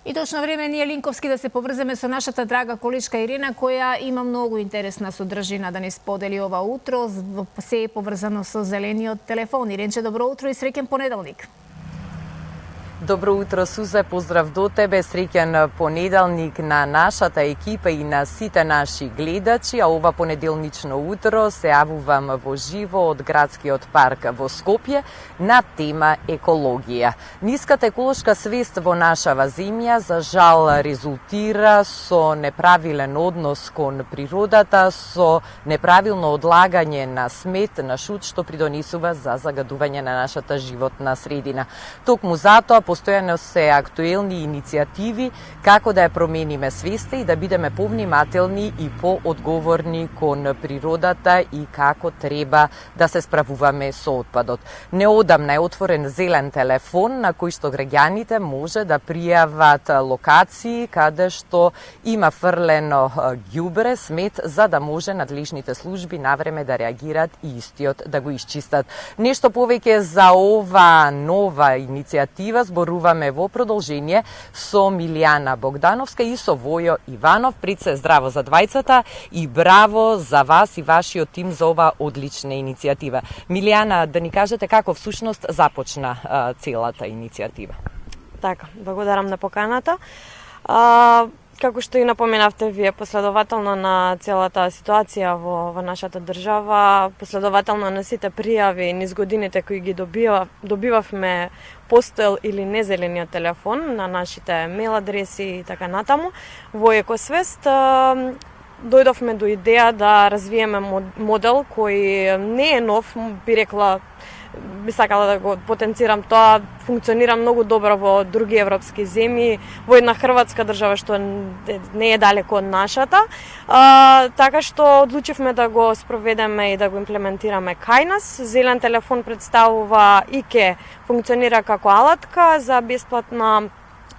И точно време ние линковски да се поврземе со нашата драга колешка Ирина, која има многу интересна содржина да ни сподели ова утро, се е поврзано со зелениот телефон. Иринче, добро утро и среќен понеделник. Добро утро, Сузе, поздрав до тебе, среќен понеделник на нашата екипа и на сите наши гледачи, а ова понеделнично утро се јавувам во живо од градскиот парк во Скопје на тема екологија. Ниската еколошка свест во нашава земја за жал резултира со неправилен однос кон природата, со неправилно одлагање на смет, на шут, што придонесува за загадување на нашата животна средина. Токму затоа постојано се актуелни иницијативи како да ја промениме свеста и да бидеме повнимателни и поодговорни кон природата и како треба да се справуваме со отпадот. Неодамна е отворен зелен телефон на кој што граѓаните може да пријават локации каде што има фрлено ѓубре, смет, за да може надлежните служби навреме да реагираат и истиот да го исчистат. Нешто повеќе за ова нова иницијатива зборуваме во продолжение со Милијана Богдановска и со Војо Иванов. Пред се здраво за двајцата и браво за вас и вашиот тим за ова одлична иницијатива. Милијана, да ни кажете како всушност започна целата иницијатива? Така, благодарам на поканата. Како што и напоменавте вие, последователно на целата ситуација во нашата држава, последователно на сите пријави низ годините кои ги добивавме постоел или незелениот телефон на нашите мейл адреси и така натаму, во Екосвест дојдовме до идеја да развиеме модел кој не е нов, би рекла, би сакала да го потенцирам тоа, функционира многу добро во други европски земји, во една хрватска држава што не е далеко од нашата, така што одлучивме да го спроведеме и да го имплементираме кај нас. Зелен телефон представува и ке функционира како алатка за бесплатна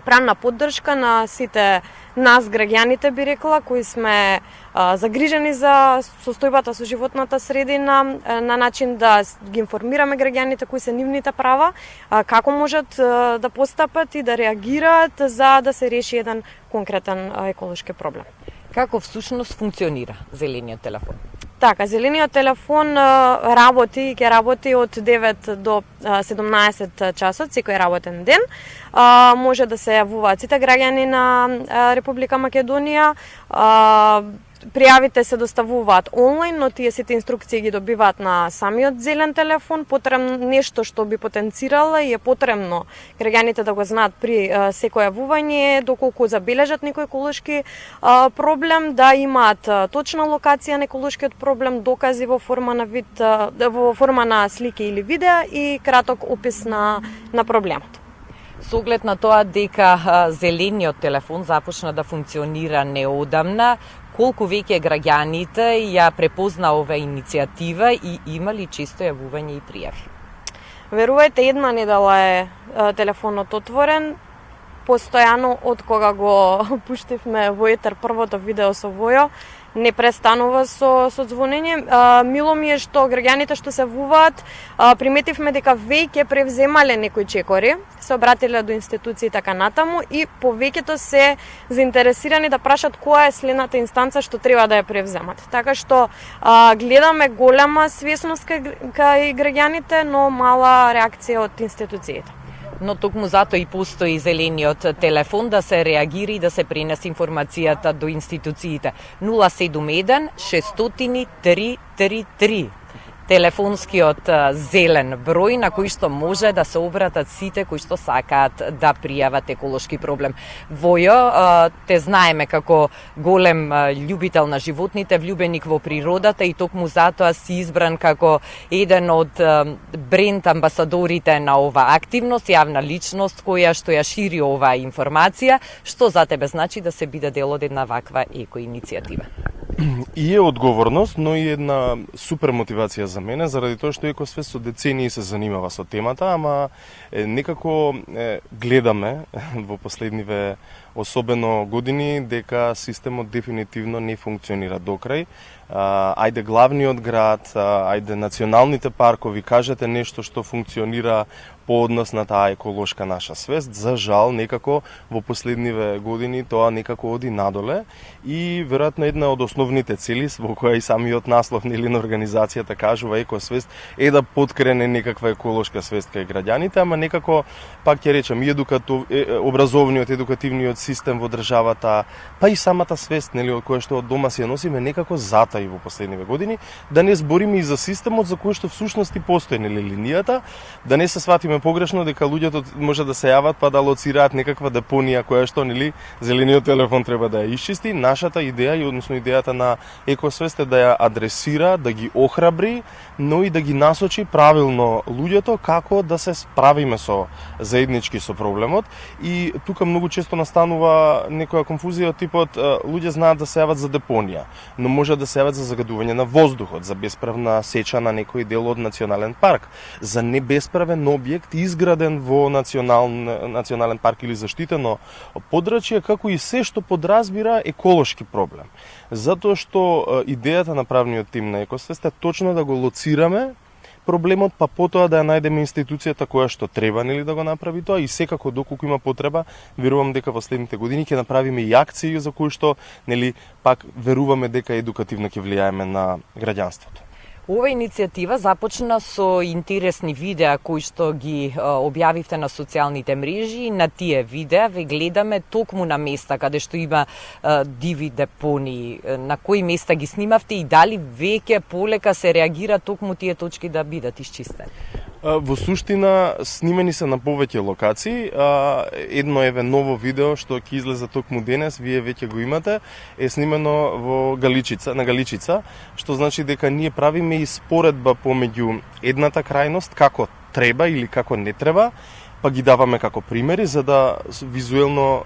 правна поддршка на сите нас, граѓаните, би рекла, кои сме загрижени за состојбата со животната средина, на начин да ги информираме граѓаните кои се нивните права, како можат да постапат и да реагираат за да се реши еден конкретен еколошки проблем. Како всушност функционира зелениот телефон? Така, зелениот телефон работи и ќе работи од 9 до 17 часот секој работен ден. Може да се јавуваат сите граѓани на Република Македонија. Пријавите се доставуваат онлайн, но тие сите инструкции ги добиваат на самиот зелен телефон. Потребно нешто што би потенцирала и е потребно граѓаните да го знаат при секој јавување, доколку забележат некој еколошки проблем, да имаат точна локација на еколошкиот проблем, докази во форма на слики или видеа и краток опис на проблемот. Со оглед на тоа дека зелениот телефон започна да функционира неодамна, колку веќе граѓаните ја препозна ова иницијатива и има ли често јавување и пријави? Верувајте, една недела е телефонот отворен. Постојано од кога го пуштивме во етер првото видео со Војо, не престанува со звонење. Мило ми е што граѓаните што се јавуваат, приметивме дека веќе превземале некои чекори, се обратиле до институции и така натаму и повеќето се заинтересирани да прашат која е следната инстанца што треба да ја превземат. Така што гледаме голема свесност кај граѓаните, но мала реакција од институциите. Но токму затоа и постои зелениот телефон да се реагира и да се пренесе информацијата до институциите. 071 600 333. Телефонскиот зелен број на кој што може да се обратат сите кои што сакаат да пријават еколошки проблем. Војо, те знаеме како голем љубител на животните, влюбеник во природата и токму затоа си избран како еден од бренд амбасадорите на ова активност, јавна личност која што ја шири оваа информација. Што за тебе значи да се биде дел од една ваква еко-иницијатива? И е одговорност, но и една супер мотивација за мене, заради тоа што Екосвест со децении се занимава со темата, ама некако гледаме во последниве особено години дека системот дефинитивно не функционира до крај. ајде главниот град, ајде националните паркови, кажете нешто што функционира по однос на таа еколошка наша свест. За жал, некако во последниве години тоа некако оди надоле и веројатно една од основните цели во која и самиот наслов на организацијата кажува екосвест е да подкрене некаква еколошка свест кај граѓаните, ама некако пак ќе речам и образовниот едукативниот систем во државата, па и самата свест, нели, од која што од дома си ја носиме, некако затаи во последниве години, да не збориме и за системот за кој што всушност и постои, нели, линијата, да не се сватиме погрешно дека луѓето може да се јават па да лоцираат некаква депонија која што, нели, зелениот телефон треба да ја исчисти. Нашата идеја и односно идејата на екосвест е да ја адресира, да ги охрабри, но и да ги насочи правилно луѓето како да се справиме со заеднички со проблемот. И тука многу често настанува некоја конфузија од типот луѓе знаат да се јават за депонија, но може да се јават за загадување на воздухот, за бесправна сеча на некој дел од национален парк, за небесправен објект изграден во национален парк или заштитено подрачје, како и се што подразбира еколошки проблем. Затоа што идејата на правниот тим на екосвест е точно да го лоцираме проблемот, па потоа да ја најдеме институцијата која што треба, нели, да го направи тоа, и секако доколку има потреба, верувам дека во следните години ќе направиме и акции за кои што, нели, пак веруваме дека едукативно ќе влијаеме на граѓанството. Ова иницијатива започна со интересни видеа кои што ги објавивте на социјалните мрежи, и на тие видеа ве гледаме токму на места каде што има диви депонии. На кои места ги снимавте и дали веќе полека се реагира токму тие точки да бидат исчистени? Во суштина снимени се на повеќе локации. Едно ново видео што ќе излезе токму денес, вие веќе го имате, е снимено во Галичица, на Галичица, што значи дека ние правиме и споредба помеѓу едната крајност како треба или како не треба, па ги даваме како примери за да визуелно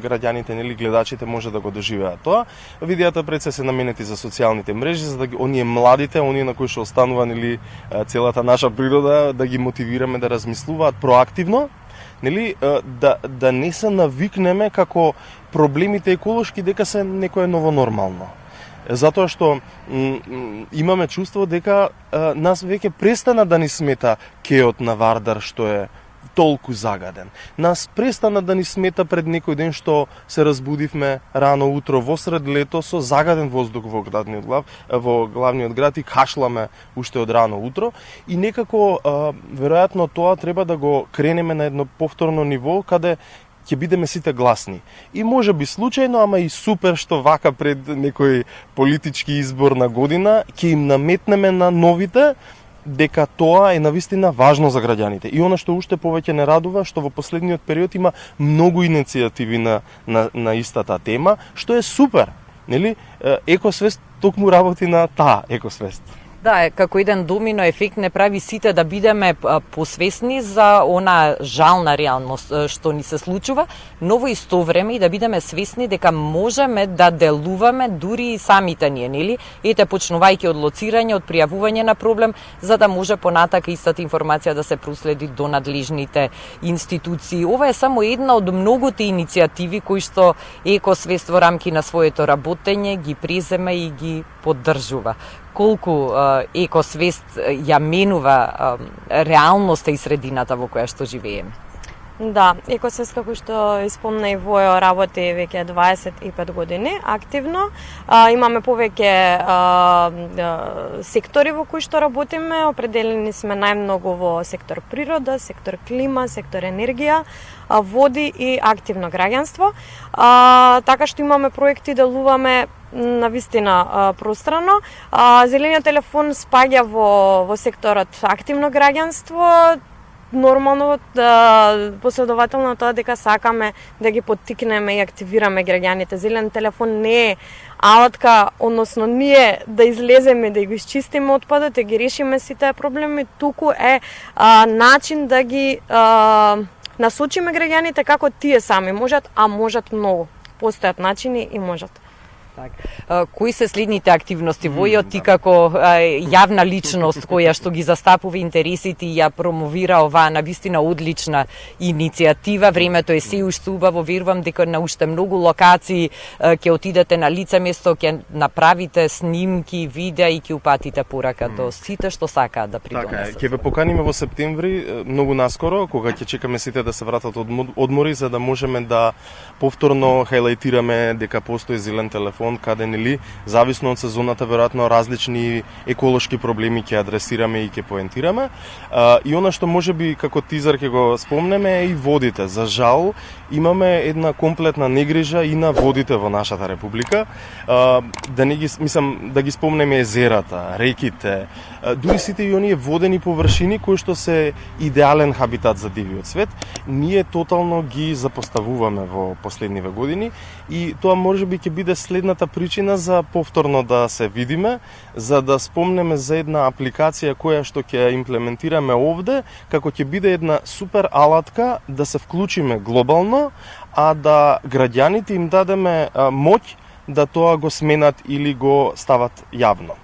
граѓаните, нели, гледачите може да го доживеат тоа. Видеата пред се наменети за социјалните мрежи, за да ги оние младите, оние на кои што останува, нели, целата наша природа, да ги мотивираме да размислуваат проактивно, нели, да не се навикнеме како проблемите еколошки дека се некое ново нормално. Затоа што имаме чувство дека нас веќе престана да ни смета кеот на Вардар што е толку загаден. Нас престана да ни смета пред некој ден што се разбудивме рано утро во сред лето со загаден воздух во главниот град и кашламе уште од рано утро, и некако веројатно тоа треба да го кренеме на едно повторно ниво каде ќе бидеме сите гласни. И може би случајно, ама и супер што вака пред некој политички избор на година ќе им наметнеме на новите дека тоа е навистина важно за граѓаните. И она што уште повеќе не радува, што во последниот период има многу иницијативи на истата тема, што е супер. Нели? Екосвест токму работи на таа екосвест. Да, како еден домино ефект не прави сите да бидеме посвесни за она жална реалност што ни се случува, но во исто време и да бидеме свесни дека можеме да делуваме дури и самите ние, нели? Ете, почнувајќи од лоцирање, од пријавување на проблем, за да може понатака истата информација да се проследи до надлежните институции. Ова е само една од многуте иницијативи кои што екосвест во рамки на своето работење ги презема и ги поддржува. Колку екосвест ја менува реалноста и средината во која што живееме? Да, екосвест, како што испомна и Војо, работи веќе 25 години активно. Имаме повеќе сектори во кои што работиме. Определени сме најмногу во сектор природа, сектор клима, сектор енергија, води и активно граѓанство. Така што имаме проекти, делуваме на вистина пространо. Зелениот телефон спаѓа во секторот активно граѓанство. Нормално, последователно тоа дека сакаме да ги поттикнеме и активираме граѓаните. Зелен телефон не е алатка, односно ние да излеземе, да го исчистиме отпадот, да ги решиме сите проблеми, туку е начин да ги насочиме граѓаните како тие сами можат, а можат многу. Постојат начини и можат. Кои се следните активности? Војот ти како јавна личност која што ги застапува интересите и ја промовира оваа навистина одлична иницијатива. Времето е се уште убаво, верувам дека на уште многу локации ќе отидете на лице место, ќе направите снимки, видеа и ќе упатите порака до сите што сакаат да придонесат. Ќе ве поканиме во септември, многу наскоро, кога ќе чекаме сите да се вратат од одмори, за да можеме да повторно хајлајтираме дека постои зелен телефон, каде нели, зависно од сезоната, веројатно различни еколошки проблеми ќе адресираме и ќе поентираме. И она што можеби како тизер ќе го спомнеме е и водите. За жал, имаме една комплетна негрижа и на водите во нашата република. Да не ги, мислам, да ги спомнеме езерата, реките, дури сите и оние водени површини кои што се идеален хабитат за дивиот свет, ние тотално ги запоставуваме во последниве години и тоа можеби ќе биде следната причина за повторно да се видиме, за да спомнеме за една апликација која што ќе имплементираме овде, како ќе биде една супер алатка да се вклучиме глобално, а да граѓаните им дадеме моќ да тоа го сменат или го стават јавно.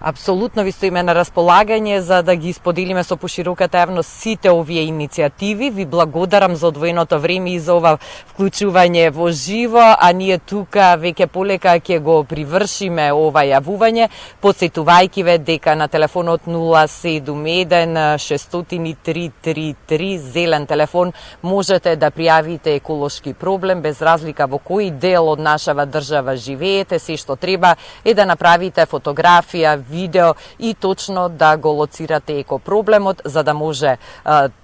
Апсолутно ви стоиме на располагање за да ги споделиме со пошироката јавност сите овие иницијативи. Ви благодарам за одвоеното време и за ова вклучување во живо, а ние тука веќе полека ќе го привршиме ова јавување, потсетувајќи ве дека на телефонот 071 600 333 зелен телефон можете да пријавите еколошки проблем без разлика во кој дел од нашава држава живеете. Се што треба е да направите фотографија, видео и точно да го лоцирате екопроблемот, за да може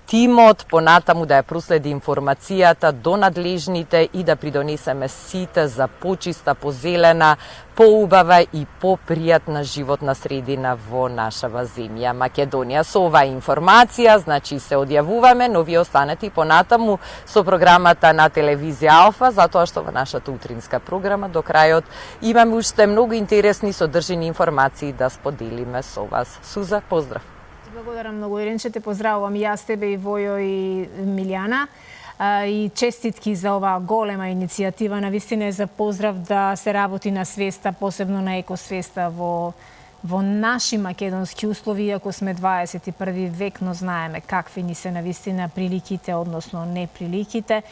тимот понатаму да ја проследи информацијата до надлежните и да придонесеме сите за почиста, позелена, поубава и попријатна животна средина во нашава земја Македонија. Со оваа информација, значи се одјавуваме, но вие останете и понатаму со програмата на телевизија Алфа, затоа што во нашата утринска програма до крајот имаме уште многу интересни содржини информации да споделиме со вас. Суза, поздрав! Благодарам многу, Иринче, те поздравувам и јас, тебе и Војо и Милјана. И честитки за оваа голема иницијатива. Навистина е за поздрав да се работи на свеста, посебно на екосвеста во наши македонски услови, иако сме 21 век, но знаеме какви ни се навистина приликите, односно неприликите.